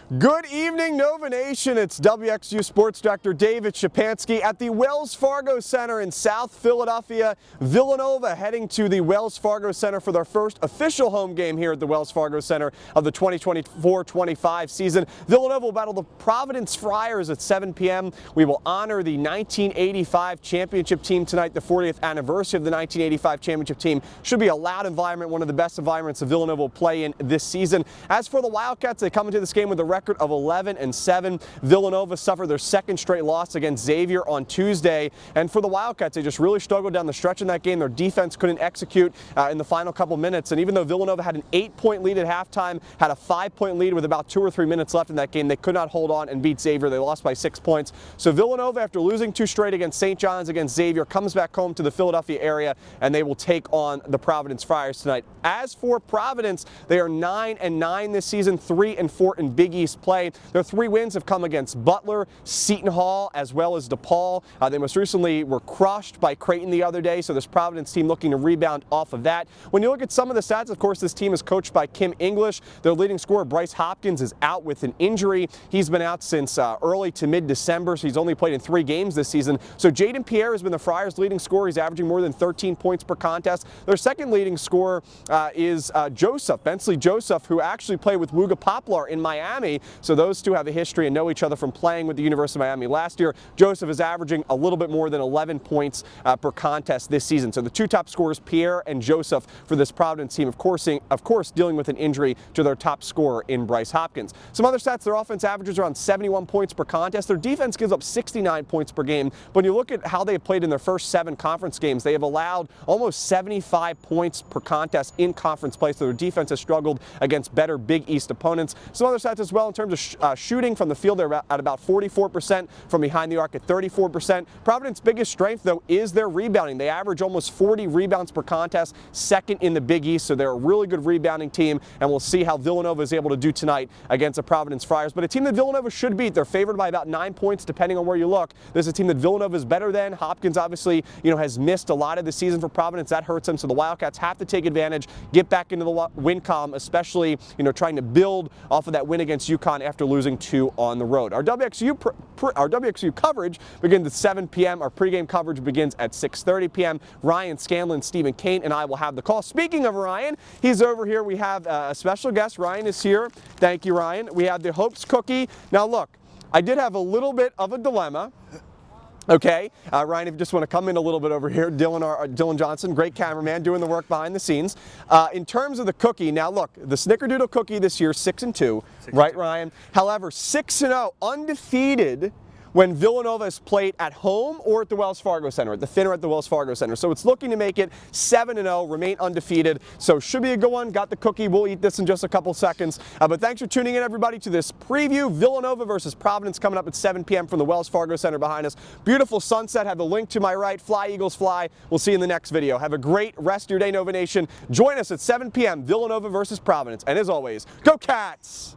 Good evening, Nova Nation. It's WXVU Sports Director David Szczepanski at the Wells Fargo Center in South Philadelphia. Villanova heading to the Wells Fargo Center for their first official home game here at the Wells Fargo Center of the 2024-25 season. Villanova will battle the Providence Friars at 7 p.m. We will honor the 1985 championship team tonight, the 40th anniversary of the 1985 championship team. Should be a loud environment, one of the best environments that Villanova will play in this season. As for the Wildcats, they come into this game with a record of 11-7. Villanova suffered their second straight loss against Xavier on Tuesday. And for the Wildcats, they just really struggled down the stretch in that game. Their defense couldn't execute in the final couple minutes. And even though Villanova had an 8-point lead at halftime, had a 5-point lead with about 2 or 3 minutes left in that game, they could not hold on and beat Xavier. They lost by 6 points. So Villanova, after losing 2 straight against St. John's, against Xavier, comes back home to the Philadelphia area, and they will take on the Providence Friars tonight. As for Providence, they are 9-9 this season, 3-4 in Big East play. Their 3 wins have come against Butler, Seton Hall, as well as DePaul. They most recently were crushed by Creighton the other day, so this Providence team looking to rebound off of that. When you look at some of the stats, of course, this team is coached by Kim English. Their leading scorer, Bryce Hopkins, is out with an injury. He's been out since early to mid-December, so he's only played in 3 games this season. So Jaden Pierre has been the Friars' leading scorer. He's averaging more than 13 points per contest. Their second leading scorer is Joseph, Bensley Joseph, who actually played with Wooga Poplar in Miami. So those two have a history and know each other from playing with the University of Miami last year. Joseph is averaging a little bit more than 11 points per contest this season. So the 2 top scorers, Pierre and Joseph, for this Providence team, of course, dealing with an injury to their top scorer in Bryce Hopkins. Some other stats, their offense averages around 71 points per contest. Their defense gives up 69 points per game. But when you look at how they played in their first 7 conference games, they have allowed almost 75 points per contest in conference play. So their defense has struggled against better Big East opponents. Some other stats as well in terms of shooting from the field, they're at about 44%, from behind the arc at 34%. Providence's biggest strength, though, is their rebounding. They average almost 40 rebounds per contest, second in the Big East, so they're a really good rebounding team, and we'll see how Villanova is able to do tonight against the Providence Friars. But a team that Villanova should beat. They're favored by about 9 points, depending on where you look. This is a team that Villanova is better than. Hopkins, obviously, has missed a lot of the season for Providence. That hurts them, so the Wildcats have to take advantage, get back into the win column, especially, trying to build off of that win against UConn after losing 2 on the road. Our WXVU coverage begins at 7 p.m. Our pregame coverage begins at 6:30 p.m. Ryan Scanlon, Stephen Kane, and I will have the call. Speaking of Ryan, he's over here. We have a special guest. Ryan is here. Thank you, Ryan. We have the Hopes cookie. Now, look, I did have a little bit of a dilemma. Okay, Ryan, if you just want to come in a little bit over here, Dylan Johnson, great cameraman, doing the work behind the scenes. In terms of the cookie, now look, the Snickerdoodle cookie this year, 6-2, right, Ryan? However, 6-0, undefeated when Villanova is played at home or at the Wells Fargo Center, at the Finner at the Wells Fargo Center. So it's looking to make it 7-0, remain undefeated. So should be a good one. Got the cookie. We'll eat this in just a couple seconds. But thanks for tuning in, everybody, to this preview. Villanova versus Providence coming up at 7 p.m. from the Wells Fargo Center behind us. Beautiful sunset. Have the link to my right. Fly, Eagles, fly. We'll see you in the next video. Have a great rest of your day, Nova Nation. Join us at 7 p.m. Villanova versus Providence. And as always, go Cats!